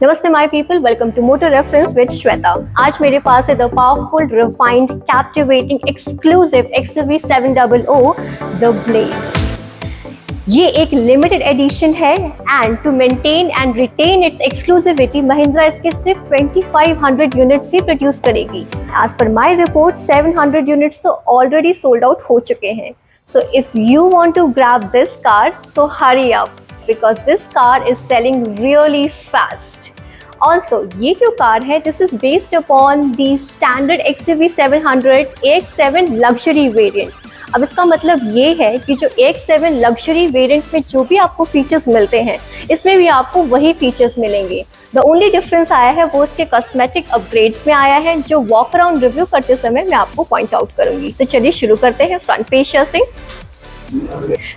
नमस्ते my people, welcome to motor reference with Shweta. आज मेरे पास है the powerful, refined, captivating, exclusive XUV700 the blaze. ये एक लिमिटेड एडिशन है and to maintain and retain its exclusivity Mahindra इसके सिर्फ 2500 यूनिट्स ही प्रोड्यूस करेगी। As per my report 700 units तो ऑलरेडी सोल्ड आउट हो चुके हैं। So if you want to grab this car, so hurry up because this car is selling really fast. Also, ये जो कार है, this is based upon the standard XUV700 AX7 luxury variant. अब इसका मतलब ये है कि जो AX7 luxury variant में जो भी आपको फीचर्स मिलते हैं, इसमें भी आपको वही फीचर्स मिलेंगे। The only difference आया है वो इसके कॉस्मेटिक अपग्रेड्स में आया है, जो वॉक अराउंड रिव्यू करते समय मैं आपको पॉइंट आउट करूंगी। तो चलिए शुरू करते हैं फ्रंट फेशिया से।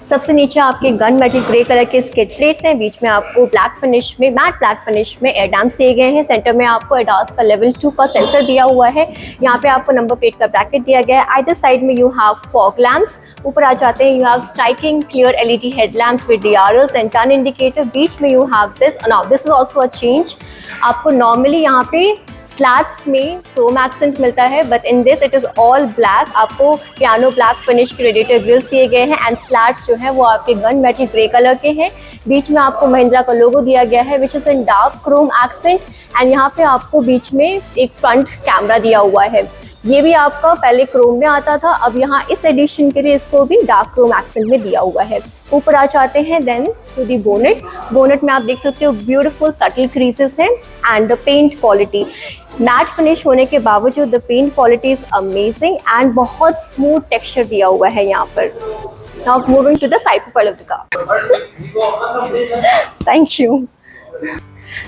सबसे नीचे आपके गन मेटल ग्रे कलर के स्किड प्लेट्स हैं, बीच में आपको ब्लैक फिनिश में, मैट ब्लैक फिनिश में एयर डैम्प्स दिए गए हैं। सेंटर में आपको एडास का लेवल 2 का सेंसर दिया हुआ है। यहाँ पे आपको नंबर प्लेट का ब्रैकेट दिया गया है। आइदर साइड में यू हैव फॉग लैंप्स, ऊपर आ जाते हैं you have striking clear LED headlamps with DRLs and turn indicator. बीच में you have this, now this is also a change. आपको नॉर्मली यहाँ पे स्लैट्स में क्रोम एक्सेंट मिलता है, but in this it is all black. आपको piano black finish के रेडिएटर ग्रिल्स दिए गए हैं एंड स्लैट्स जो है वो आपके गन मेटल ग्रे कलर के हैं। बीच में आपको महिंद्रा का लोगो दिया गया है which is in dark Chrome accent and यहाँ पे आपको बीच में एक फ्रंट कैमरा दिया हुआ है। ये भी आपका पहले क्रोम में आता था, अब यहाँ इस एडिशन के लिए इसको भी डार्क क्रोम एक्सेंट में दिया हुआ है। ऊपर आ जाते हैं then to the bonnet. Bonnet में आप देख सकते हो ब्यूटीफुल सटल क्रीजेस हैं and the paint quality matte finish होने के बावजूद the paint quality is amazing and बहुत स्मूथ टेक्सचर दिया हुआ है यहाँ पर। Now moving to the side profile of the car. Thank you.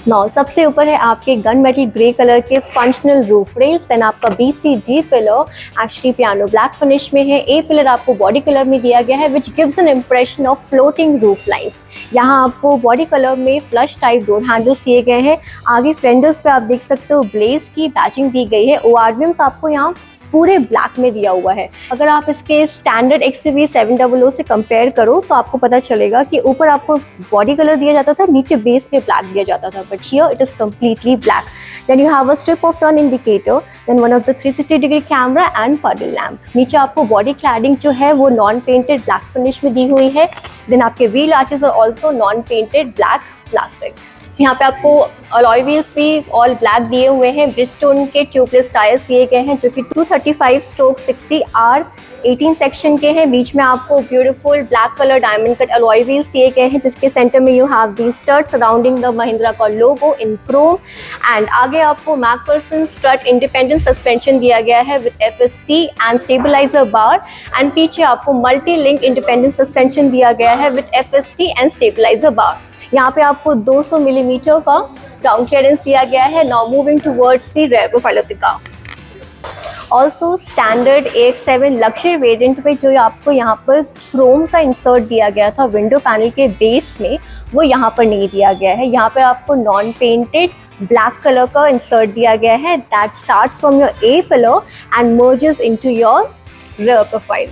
Now सबसे ऊपर है आपके गन मेटल ग्रे कलर के फंक्शनल रूफ रेल्स, देन आपका BCD pillar actually piano black finish में है। A पिलर आपको बॉडी कलर में दिया गया है which gives an impression of floating roof lines. यहाँ आपको बॉडी कलर में फ्लश टाइप डोर हैंडल्स दिए गए हैं। आगे फेंडर्स पे आप देख सकते हो ब्लेज की बैचिंग दी गई है। ORVMs आपको यहाँ पूरे ब्लैक में दिया हुआ है। अगर आप इसके स्टैंडर्ड XUV700 से कंपेयर करो तो आपको पता चलेगा कि ऊपर आपको बॉडी कलर दिया जाता था, नीचे बेस पे ब्लैक दिया जाता था, but here it is completely black. Then you have a strip of turn indicator, then one of the 360 degree camera and puddle lamp. नीचे आपको बॉडी क्लैडिंग जो है वो नॉन पेंटेड ब्लैक फिनिश में दी हुई है। देन आपके wheel arches are also non painted black plastic. यहाँ पे आपको अलॉय व्हील्स भी ऑल ब्लैक दिए हुए हैं। ब्रिजस्टोन के ट्यूबलेस टायर्स दिए गए हैं जो कि 235/60 R18 सेक्शन के हैं। बीच में आपको beautiful black colour diamond cut alloy wheels दिए गए हैं, जिसके सेंटर में you have the stud surrounding the Mahindra का लोगो इन क्रोम एंड आगे आपको मैकफर्सन स्ट्रट इंडिपेंडेंट सस्पेंशन दिया गया है with FST and stabiliser bar and पीछे आपको मल्टी लिंक इंडिपेंडेंट सस्पेंशन दिया गया है with FST and stabiliser bar. यहाँ पे आपको 200 मिलीमीटर का डाउन क्लियरेंस दिया गया है। Now moving towards the rare profile of the car. Also standard AX7 luxury variant में जो आपको यहाँ पर क्रोम का इंसर्ट दिया गया था विंडो पैनल के बेस में, वो यहाँ पर नहीं दिया गया है। यहाँ पर आपको नॉन पेंटेड ब्लैक कलर का इंसर्ट दिया गया है that starts from your A pillar and merges into your rear profile.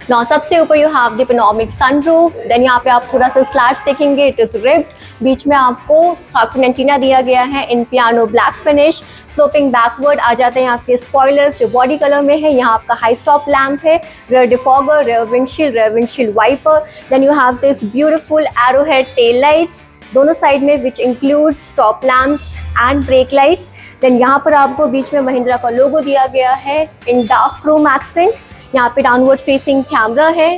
Now, सबसे ऊपर you have the panoramic sunroof. Then यहाँ पे आप थोड़ा सा स्लैट्स देखेंगे, इट इज रिब्ड। बीच में आपको सॉकेट एंटीना दिया गया है in piano black finish. Sloping backward आ जाते हैं आपके स्पॉयलर्स जो बॉडी कलर में है। यहाँ आपका हाई स्टॉप लैम्प है, rear defogger, rear windshield wiper. Then you have this beautiful arrowhead tail lights दोनों साइड में which include stop lamps and brake lights. Then यहाँ पर आपको बीच में महिंद्रा का लोगो दिया गया है इन डार्क क्रोम एक्सेंट। यहाँ पे डाउनवर्ड फेसिंग कैमरा है,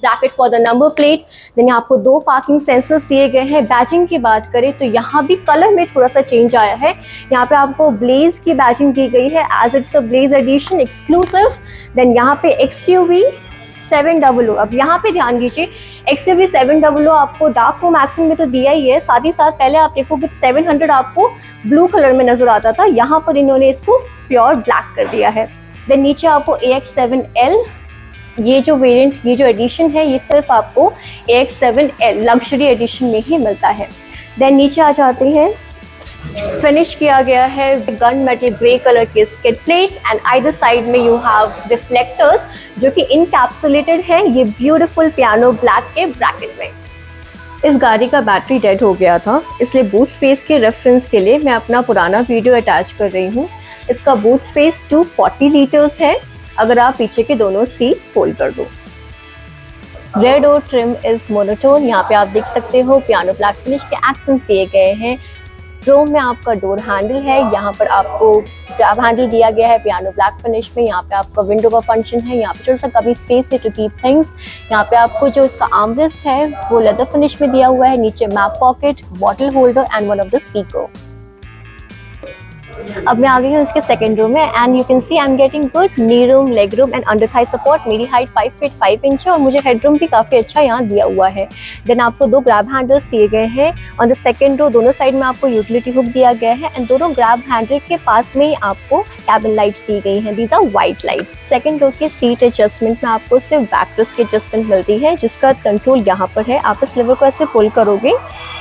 bracket for the number plate. Then यहाँ आपको 2 पार्किंग सेंसर्स दिए गए हैं। बैजिंग की बात करें तो यहाँ भी कलर में थोड़ा सा चेंज आया है। यहाँ पे आपको ब्लेज की बैजिंग दी गई है as it's a blaze edition exclusive. Then यहाँ पे XUV700, अब यहाँ पे ध्यान दीजिए, XUV700 आपको डार्क क्रोम एक्सेंट में तो दिया ही है, साथ ही साथ पहले आप देखोगे 700 आपको ब्लू कलर में नजर आता था, यहाँ पर इन्होंने इसको प्योर ब्लैक कर दिया है। देन नीचे आपको AX7L, ये जो वेरिएंट, ये जो एडिशन है, ये सिर्फ आपको AX7L लग्जरी एडिशन में ही मिलता है। देन नीचे आ जाते हैं, फिनिश किया गया है गन मेटल ग्रे कलर के skid plates and either side में यू हैव रिफ्लेक्टर्स जो कि इनकैप्सुलेटेड है ये ब्यूटीफुल पियानो ब्लैक के ब्रैकेट में। इस गाड़ी का बैटरी डेड हो गया था, इसलिए बूट स्पेस के रेफरेंस के लिए मैं अपना पुराना वीडियो अटैच कर रही हूँ। इसका बूट स्पेस 240 लीटर्स है अगर आप पीछे के दोनों सीट्स फोल्ड कर दो। रेड और ट्रिम इज मोनोटोन। यहाँ पे आप देख सकते हो पियानो ब्लैक फिनिश के एक्सेंट्स दिए गए हैं। क्रोम में आपका डोर हैंडल है, यहाँ पर आपको ग्रैब हैंडल दिया गया है पियानो ब्लैक फिनिश में। यहाँ पे आपका विंडो का फंक्शन है, यहाँ पे छोटा सा कभी स्पेस है टू कीप थिंग्स। यहाँ पे आपको जो इसका आर्मरेस्ट है वो लेदर फिनिश में दिया हुआ है। नीचे map pocket, bottle holder and one of the speaker. अब मैं आ गई हूँ इसके सेकंड रो में and you can see I am getting good knee room, leg room and under Thai support. मेरी हाइट 5 फीट 5 इंच है और मुझे हेड रूम भी काफी अच्छा यहाँ दिया हुआ है। देन आपको 2 ग्रैब हैंडल्स दिए गए हैं ऑन द सेकंड रो। दोनों साइड में आपको यूटिलिटी हुक दिया गया है एंड दोनों ग्रैब हैंडल के पास में ही आपको कैबिन लाइट्स दी गई हैं। These are white lights. Second row के सीट एडजस्टमेंट में आपको सिर्फ बैकरेस्ट की एडजस्टमेंट मिलती है, जिसका कंट्रोल यहाँ पर है। आप इस लेवर को ऐसे पुल करोगे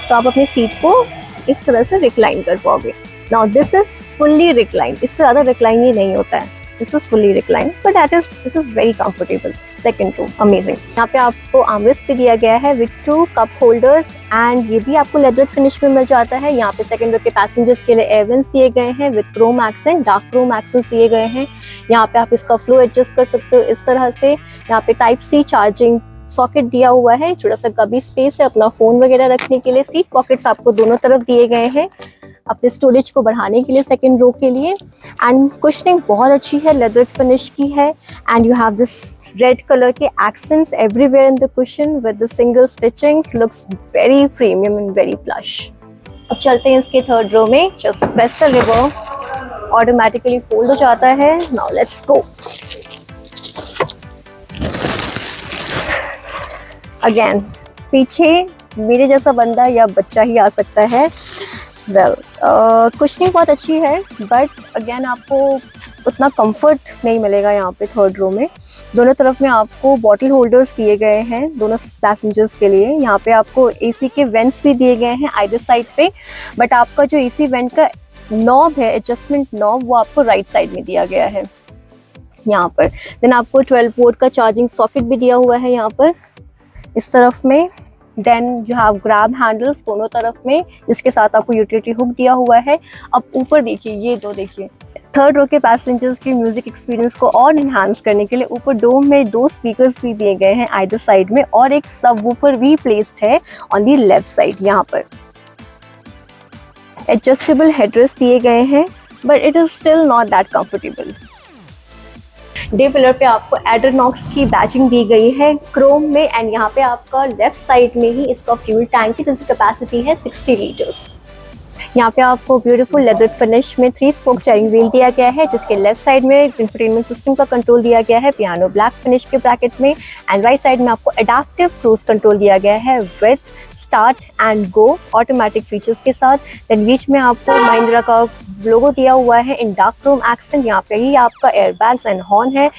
तो आप अपनी सीट को इस तरह से रिक्लाइन कर पाओगे। Now this is fully reclined. इससे ज़्यादा रिक्लाइन ही नहीं होता है। This is fully reclined, but this is very comfortable. Second row, amazing. यहाँ पे आपको आर्मरेस्ट भी दिया गया है with 2 cup holders and ये भी आपको लेदर फिनिश में मिल जाता है। यहाँ पे सेकंड रो के पैसेंजर्स के लिए एयर वेंट्स दिए गए हैं with chrome accent, dark chrome accents दिए गए हैं। यहाँ पे आप इसका फ्लो एडजस्ट कर सकते हो इस तरह से। यहाँ पे टाइप सी चार्जिंग सॉकेट दिया हुआ है, छोटा सा कभी स्पेस है अपना फोन वगैरह रखने के लिए। सीट पॉकेट्स आपको दोनों तरफ दिए गए हैं अपने स्टोरेज को बढ़ाने के लिए सेकंड रो के लिए। एंड कुशनिंग बहुत अच्छी है, लेदर फिनिश की है and you have this red colour के accents everywhere in the cushion with the single stitchings. Looks very premium and very plush. अब चलते हैं इसके थर्ड रो में। Just press the lever, automatically fold हो जाता है। Now let's go. अगेन पीछे मेरे जैसा बंदा या बच्चा ही आ सकता है। कुशनिंग बहुत अच्छी है बट अगेन आपको उतना कंफर्ट नहीं मिलेगा यहाँ पे थर्ड रो में। दोनों तरफ में आपको बॉटल होल्डर्स दिए गए हैं दोनों पैसेंजर्स के लिए। यहाँ पे आपको एसी के वेंट्स भी दिए गए हैं आइदर साइड पे, बट आपका जो एसी वेंट का नॉब है, एडजस्टमेंट नॉब, वो आपको राइट साइड में दिया गया है यहाँ पर। देन आपको 12 वोल्ट का चार्जिंग सॉकेट भी दिया हुआ है यहाँ पर इस तरफ में। Then you have grab handles दोनों तरफ में, जिसके साथ आपको यूटिलिटी हुक दिया हुआ है। अब ऊपर देखिए, ये दो देखिए, थर्ड रो के पैसेंजर्स के म्यूजिक एक्सपीरियंस को और इन्हांस करने के लिए ऊपर डोम में 2 स्पीकर्स भी दिए गए हैं आइदर साइड में और एक सबवूफर भी प्लेस्ड है ऑन दी लेफ्ट साइड। यहाँ पर एडजस्टेबल हेडरेस्ट दिए गए हैं but it is still not that comfortable. Day pillar पे आपको एड्रेनॉक्स की बैचिंग दी गई है क्रोम में एंड यहाँ पे आपका लेफ्ट साइड में ही इसका फ्यूल टैंक की जिसकी कैपेसिटी है 60 लीटर्स। यहाँ पे आपको ब्यूटीफुल लेदर फिनिश में 3 स्पोक स्टीयरिंग व्हील दिया गया है, जिसके लेफ्ट साइड में इंफोटेनमेंट सिस्टम का कंट्रोल दिया गया है पियानो ब्लैक फिनिश के ब्रैकेट में एंड राइट साइड में आपको एडाप्टिव क्रूज कंट्रोल दिया गया है with start and go automatic features के साथ। देन बीच में आपको महिंद्रा का लोगो दिया हुआ है इन डार्क क्रोम एक्सेंट। यहाँ पे ही आपका एयरबैग्स एंड हॉर्न है।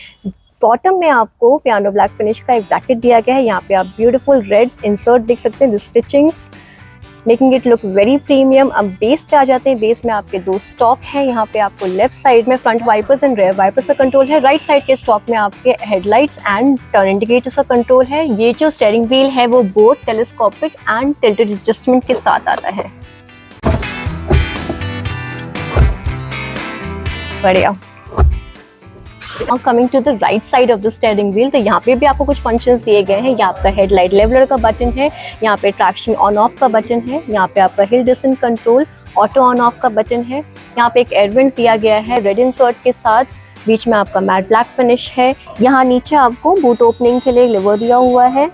बॉटम में आपको पियानो ब्लैक फिनिश का एक ब्रैकेट दिया गया है। यहाँ पे आप ब्यूटीफुल रेड इंसर्ट देख सकते हैं, the stitchings making it look very premium. अब बेस पे आ जाते हैं। बेस में आपके 2 स्टॉक हैं। यहाँ पे आपको लेफ्ट साइड में front wipers and rear wipers का कंट्रोल है। राइट साइड के स्टॉक में आपके हेडलाइट्स एंड टर्न इंडिकेटर्स का कंट्रोल है। ये जो स्टीयरिंग व्हील है वो both telescopic and tilted adjustment के साथ आता है। बढ़िया। Now coming to the right side of the steering wheel, तो यहाँ पे भी आपको कुछ फंक्शंस दिए गए हैं। यहाँ आपका हेडलाइट लेवलर का बटन है, यहाँ पे ट्रैक्शन ऑन ऑफ का बटन है, यहाँ पे आपका hill descent control, auto on off का बटन है। यहाँ पे एक एयर वेंट दिया गया है रेड इंसर्ट के साथ, बीच में आपका मैट ब्लैक फिनिश है। यहाँ नीचे आपको बूट ओपनिंग के लिए लिवर दिया हुआ है।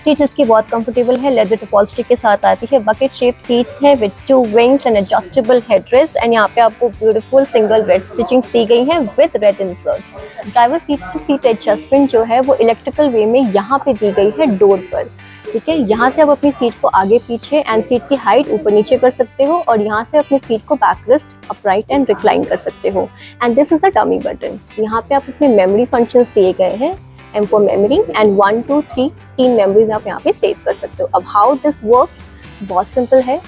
सीट्स इसकी बहुत कंफर्टेबल है, लेदर अपॉल्स्ट्री के साथ आती है। बकेट शेप सीट्स है with 2 wings and adjustable headrest and यहाँ पे आपको ब्यूटीफुल सिंगल रेड स्टिचिंग्स दी गई हैं with red inserts. Driver seat की सीट एडजस्टमेंट जो है वो इलेक्ट्रिकल वे में यहाँ पे दी गई है डोर पर। ठीक है, यहाँ से आप अपनी सीट को आगे पीछे एंड सीट की हाइट ऊपर नीचे कर सकते हो और यहाँ से अपनी सीट को बैकरेस्ट अपराइट एंड रिक्लाइन कर सकते हो। And this is a dummy button. यहाँ पे आप अपने मेमोरी फंक्शंस दिए गए हैं, M4 मेमोरी एंड 1 2 3 3 मेमोरीज आप यहाँ पे सेव कर सकते हो। अब हाउ दिस वर्क्स, बहुत सिंपल है।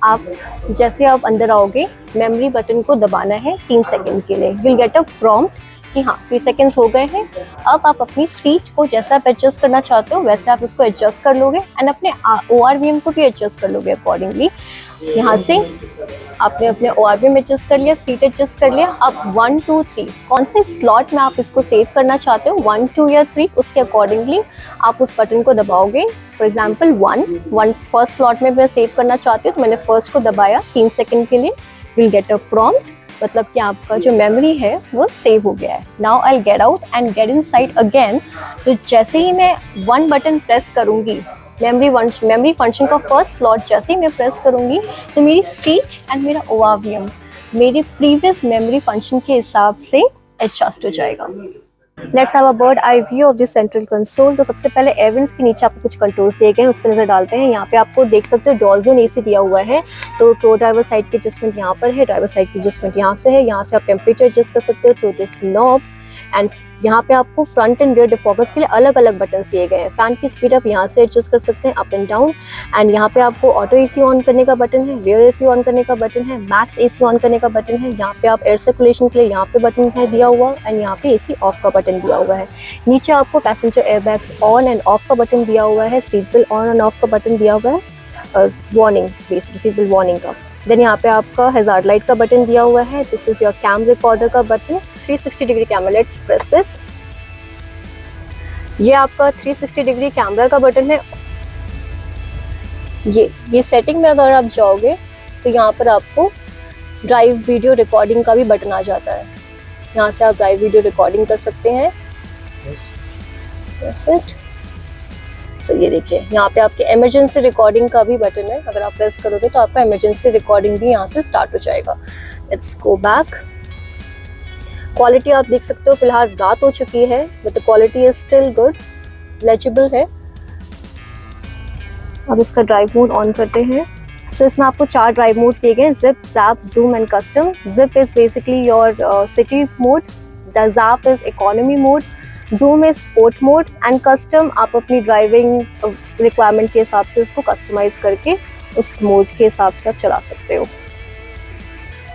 आप जैसे आप अंदर आओगे, मेमोरी बटन को दबाना है 3 सेकंड के लिए। you'll get a prompt कि हाँ 3 सेकेंड्स हो गए हैं। अब आप अपनी सीट को जैसा आप एडजस्ट करना चाहते हो वैसे आप उसको एडजस्ट कर लोगे एंड अपने ORVM को भी एडजस्ट कर लोगे अकॉर्डिंगली। यहाँ से आपने अपने ORVM एडजस्ट कर लिया, सीट एडजस्ट कर लिया। अब 1 2 3 कौन से स्लॉट में आप इसको सेव करना चाहते हो, 1 2 या 3, उसके अकॉर्डिंगली आप उस बटन को दबाओगे। फॉर एग्जाम्पल 1 फर्स्ट स्लॉट में मैं सेव करना चाहती हूँ तो मैंने फर्स्ट को दबाया 3 सेकेंड के लिए। विल गेट अ प्रॉम्प्ट, मतलब कि आपका जो मेमोरी है वो सेव हो गया है। Now I get out and get in side again. तो जैसे ही मैं 1 बटन प्रेस करूँगी, मेमोरी फंक्शन का फर्स्ट स्लॉट जैसे ही मैं प्रेस करूँगी तो मेरी सीट एंड मेरा ORVM मेरे प्रीवियस मेमोरी फंक्शन के हिसाब से एडजस्ट हो जाएगा। Let's have a bird eye view of the central console. तो सबसे पहले एविडेंस के नीचे आपको कुछ कंट्रोल्स दिए गए हैं, उस पर नजर डालते हैं। यहाँ पे आपको देख सकते हो डुअल जोन AC दिया हुआ है। तो को ड्राइवर साइड की एडजस्टमेंट यहाँ पर है, ड्राइवर साइड की एडजस्टमेंट यहाँ से है। यहाँ से आप टेम्परेचर एडजस्ट कर सकते हो थ्रू दिस नॉब। एंड यहाँ पे आपको फ्रंट एंड रियर डिफोकस के लिए अलग अलग बटन्स दिए गए हैं। फैन की स्पीड आप यहाँ से एडजस्ट कर सकते हैं अप एंड डाउन। एंड यहाँ पे आपको ऑटो AC ऑन करने का बटन है, रियर AC ऑन करने का बटन है, मैक्स AC ऑन करने का बटन है। यहाँ पे आप एयर सर्कुलेशन के लिए यहाँ पे बटन है दिया हुआ एंड यहाँ पे AC ऑफ का बटन दिया हुआ है। नीचे आपको passenger airbags on end of का बटन दिया हुआ है, seat belt on end of का बटन दिया हुआ है, warning basically seat belt warning का। देन यहाँ पे आपका हैजार्ड लाइट का बटन दिया हुआ है। This is your cam recorder का button, 360 degree camera. Let's press this. ये आपका 360 डिग्री कैमरा का बटन है। ये सेटिंग में अगर आप जाओगे तो यहाँ पर आपको ड्राइव वीडियो रिकॉर्डिंग का भी बटन आ जाता है। यहाँ से आप ड्राइव वीडियो रिकॉर्डिंग कर सकते हैं। सो ये देखिए यहाँ पे आपके इमरजेंसी रिकॉर्डिंग का भी बटन है। अगर आप प्रेस करोगे तो आपका इमरजेंसी रिकॉर्डिंग भी यहाँ से स्टार्ट हो जाएगा। Let's go back. क्वालिटी आप देख सकते हो, फिलहाल रात हो चुकी है but the quality is still good, legible है। अब इसका ड्राइव मोड ऑन करते हैं। सो इसमें आपको 4 ड्राइव मोड्स दिए गए, zip, JAP, zoom and custom. Zip is basically your city mode, the JAP is economy mode, zoom is sport mode and custom आप अपनी ड्राइविंग रिक्वायरमेंट के हिसाब से उसको कस्टमाइज करके उस मोड के हिसाब से आप चला सकते हो।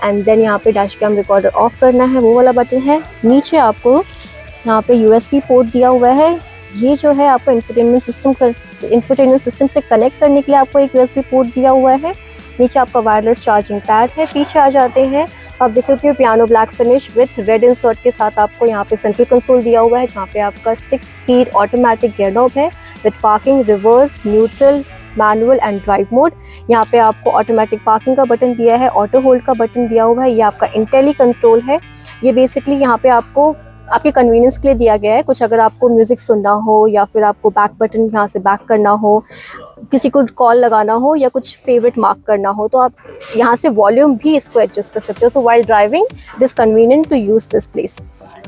एंड देन यहाँ पे डैश कैम रिकॉर्डर ऑफ करना है, वो वाला बटन है। नीचे आपको यहाँ पे USB पोर्ट दिया हुआ है। ये जो है आपको इंफोटेनमेंट सिस्टम से कनेक्ट करने के लिए आपको एक USB पोर्ट दिया हुआ है। नीचे आपका वायरलेस चार्जिंग पैड है। पीछे आ जाते हैं, आप देख सकते हो piano black finish with red insert के साथ आपको यहाँ पे सेंट्रल कंसोल दिया हुआ है, जहाँ पे आपका 6 स्पीड ऑटोमेटिक गियर नॉब है with parking, reverse, neutral, manual and drive mode. यहाँ पे आपको ऑटोमेटिक पार्किंग का बटन दिया है, ऑटो होल्ड का बटन दिया हुआ है। ये आपका इंटेली कंट्रोल है। ये बेसिकली यहाँ पे आपको आपके कन्वीनियंस के लिए दिया गया है। कुछ अगर आपको म्यूजिक सुनना हो या फिर आपको बैक बटन यहाँ से बैक करना हो, किसी को कॉल लगाना हो या कुछ फेवरेट मार्क करना हो, तो आप यहाँ से वॉल्यूम भी इसको एडजस्ट कर सकते हो। तो while driving this convenient to use this place.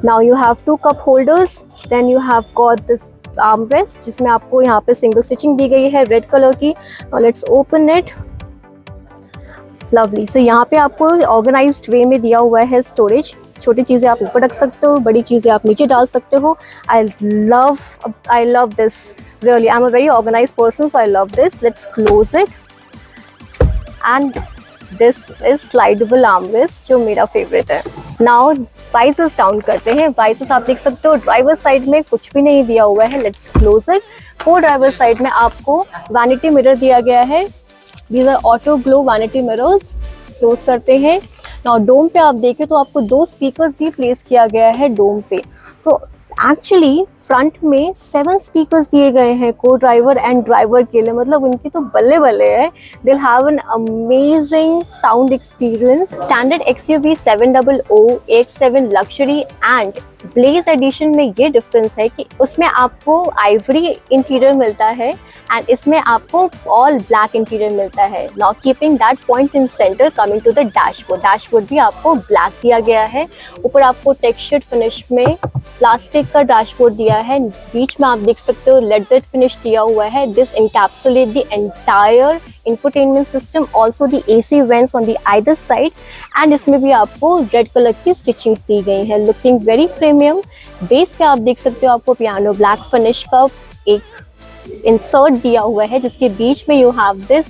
Now you have 2 cup holders, then you have got this arm rest जिसमें आपको यहाँ पे सिंगल स्टिचिंग दी गई है रेड कलर की। Now let's open it. Lovely. So यहाँ पे आपको ऑर्गेनाइज्ड वे में दिया हुआ है स्टोरेज। छोटी चीज़ें आप ऊपर रख सकते हो, बड़ी चीज़ें आप नीचे डाल सकते हो। I love this really. I am a very organised person, so I love this. Let's close it and this is slidable armrest जो मेरा फेवरेट है। नाउ वाइजर्स डाउन करते हैं। वाइजर्स आप देख सकते हो ड्राइवर साइड में कुछ भी नहीं दिया हुआ है। Let's close it. को ड्राइवर साइड में आपको वैनिटी मिरर दिया गया है। These are auto glow vanity mirrors. Close करते हैं। नाउ डोम पे आप देखें तो आपको 2 स्पीकर्स भी प्लेस किया गया है डोम पे। तो एक्चुअली फ्रंट में 7 स्पीकर्स दिए गए हैं को ड्राइवर एंड ड्राइवर के लिए, मतलब उनकी तो बल्ले बल्ले है। They'll have an amazing sound experience. Standard XUV 700 X7 luxury and blaze edition में ये डिफरेंस है कि उसमें आपको आइवरी इंटीरियर मिलता है एंड इसमें आपको ऑल ब्लैक इंटीरियर मिलता है। Now keeping that point in centre, coming to the dashboard. Dashboard भी आपको ब्लैक दिया गया है। ऊपर आपको टेक्सचर्ड फिनिश में प्लास्टिक का डैशबोर्ड दिया है। बीच में आप देख सकते हो लेदर फिनिश दिया हुआ है। This encapsulate the entire infotainment system, also the AC vents on the either side. And इसमें भी आपको रेड कलर की स्टिचिंग्स दी गई है, लुकिंग वेरी प्रीमियम। बेस पे आप देख सकते हो आपको पियानो ब्लैक फिनिश का एक इंसर्ट दिया हुआ है, जिसके बीच में you have this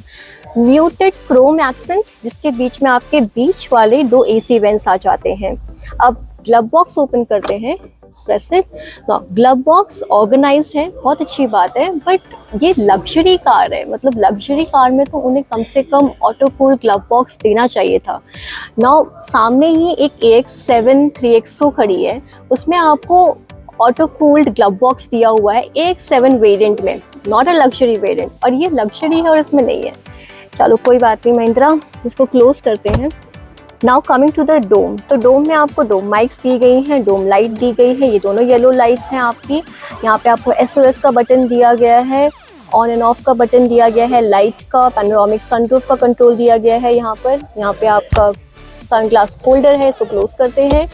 muted Chrome accents, जिसके बीच में आपके बीच वाले 2 AC वेंट्स आ जाते हैं। अब ग्लव बॉक्स ओपन करते हैं, press it. Glove box organised है, बहुत अच्छी बात है, बट ये लग्जरी कार है, मतलब लग्जरी कार में तो उन्हें कम से कम ऑटो कूल ग्लव बॉक्स देना चाहिए था। नाउ सामने ही एक AX7 3XO खड़ी है, उसमें आपको ऑटो कूल्ड ग्लव बॉक्स दिया हुआ है AX7 वेरिएंट में, नॉट अ लग्जरी वेरिएंट, और ये लग्जरी है और इसमें नहीं है। चलो कोई बात नहीं महिंद्रा, इसको क्लोज करते हैं। Now coming to the dome, तो डोम में आपको डोम माइक्स दी गई हैं, डोम लाइट दी गई है, ये दोनों येलो लाइट्स हैं आपकी। यहाँ पे आपको SOS का बटन दिया गया है, ऑन एंड ऑफ का बटन दिया गया है, लाइट का, पैनोरामिक सनरूफ का कंट्रोल दिया गया है यहाँ पर। यहाँ पे आपका सनग्लास होल्डर है, इसको क्लोज करते हैं।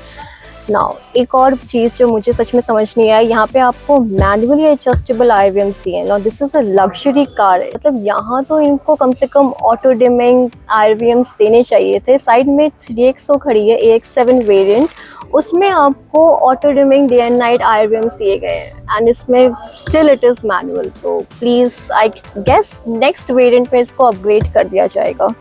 नाउ एक और चीज़ जो मुझे सच में समझ नहीं आई, यहाँ पे आपको मैनुअली एडजस्टेबल IRVMs दिए हैं। Now this is a luxury car, मतलब यहाँ तो इनको कम से कम ऑटो डिमिंग IRVMs देने चाहिए थे। साइड में 3XO खड़ी है AX7 वेरिएंट, उसमें आपको auto dimming day and night IRVMs दिए गए हैं, एंड इसमें स्टिल इट इज़ मैनुअल। तो please I guess next variant में इसको अपग्रेड कर दिया जाएगा।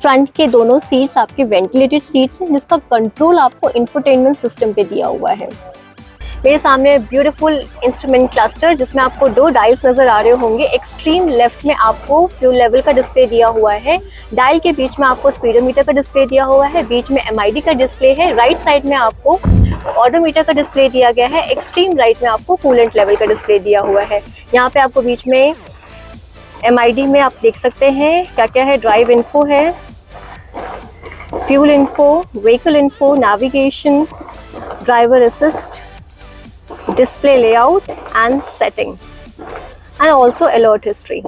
फ्रंट के दोनों सीट्स आपके वेंटिलेटेड सीट्स हैं, जिसका कंट्रोल आपको इंफोटेनमेंट सिस्टम पे दिया हुआ है। मेरे सामने ब्यूटीफुल इंस्ट्रूमेंट क्लस्टर, जिसमें आपको 2 डायल्स नजर आ रहे होंगे। एक्सट्रीम लेफ्ट में आपको फ्यूल लेवल का डिस्प्ले दिया हुआ है, डायल के बीच में आपको स्पीडोमीटर का डिस्प्ले दिया हुआ है, बीच में MID का डिस्प्ले है, राइट साइड में आपको ऑडोमीटर का डिस्प्ले दिया गया है, एक्सट्रीम राइट में आपको कूलेंट लेवल का डिस्प्ले दिया हुआ है। यहाँ पे आपको बीच में MID में आप देख सकते हैं क्या क्या है, ड्राइव इन्फो है, fuel info, vehicle info, navigation, driver assist, display layout and setting, and also alert history.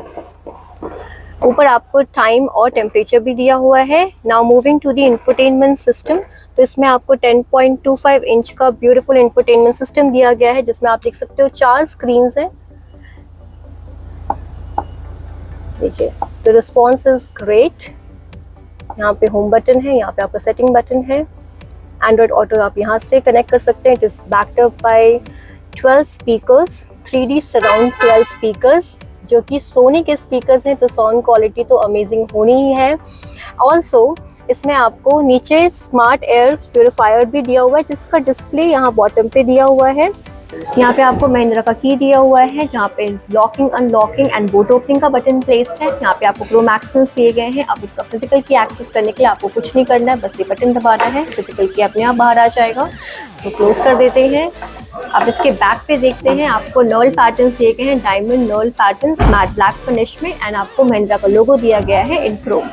ऊपर आपको टाइम और टेम्परेचर भी दिया हुआ है। Now moving to the infotainment system, तो इसमें आपको 10.25 इंच का ब्यूटीफुल इंफोटेनमेंट सिस्टम दिया गया है, जिसमें आप देख सकते हो 4 स्क्रीन्स हैं। देखिए, द रिस्पॉन्स इज ग्रेट। यहाँ पे होम बटन है, यहाँ पे आपका सेटिंग बटन है, एंड्रॉयड ऑटो आप यहाँ से कनेक्ट कर सकते हैं। It is backed up by 12 speakers, 3D surround 12 speakers, जो कि सोनी के स्पीकर्स हैं, तो साउंड क्वालिटी तो अमेजिंग होनी ही है। ऑल्सो इसमें आपको नीचे स्मार्ट एयर प्योरीफायर भी दिया हुआ है, जिसका डिस्प्ले यहाँ बॉटम पे दिया हुआ है। यहाँ पे आपको महिंद्रा का की दिया हुआ है, जहाँ पे locking, unlocking and boat opening का बटन प्लेस्ड है। यहाँ पे आपको क्रोम एक्सेस दिए गए हैं। अब इसका फिजिकल की एक्सेस करने के लिए आपको कुछ नहीं करना है, बस ये बटन दबाना है, फिजिकल की अपने आप बाहर आ जाएगा। तो क्लोज कर देते हैं। अब इसके बैक पे देखते हैं, आपको नर्ल पैटर्न्स दिए गए हैं, diamond knurl patterns matte black finish में, एंड आपको महिंद्रा का लोगो दिया गया है in chrome.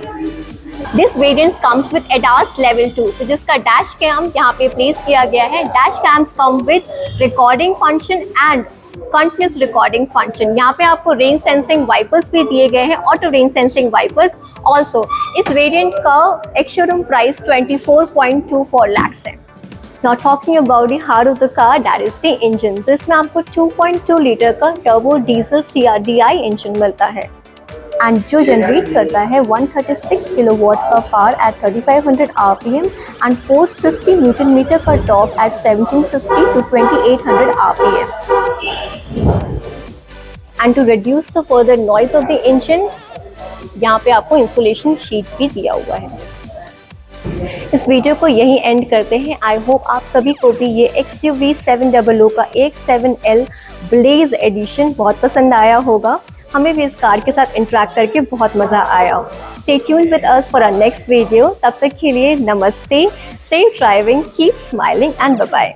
This variant comes with ADAS level 2, तो जिसका डैश कैम यहाँ पे प्लेस किया गया है। Dash camps come with recording function and continuous recording function. यहाँ पे आपको रेन सेंसिंग वाइपर्स भी दिए गए हैं, auto rain sensing wipers. Also इस वेरिएंट का एक्स-शोरूम प्राइस 24.24 लाख है। Now talking about the heart of the car, that is the engine. तो इसमें आपको 2.2 लीटर का टर्बो डीजल CRDI इंजन मिलता है, एंड जो जनरेट करता है 136 किलोवाट का power at 3500 RPM and 450 newton metre का torque at 1750 to 2800 RPM. And to reduce the further noise of the engine, यहाँ पे आपको इंसुलेशन शीट भी दिया हुआ है। इस वीडियो को यहीं एंड करते हैं। आई होप आप सभी को भी ये XUV 700 का AX7L ब्लेज एडिशन बहुत पसंद आया होगा। हमें भी इस कार के साथ इंटरेक्ट करके बहुत मज़ा आया। Stay tuned with us for our next video. तब तक के लिए नमस्ते, safe driving, keep smiling and bye bye.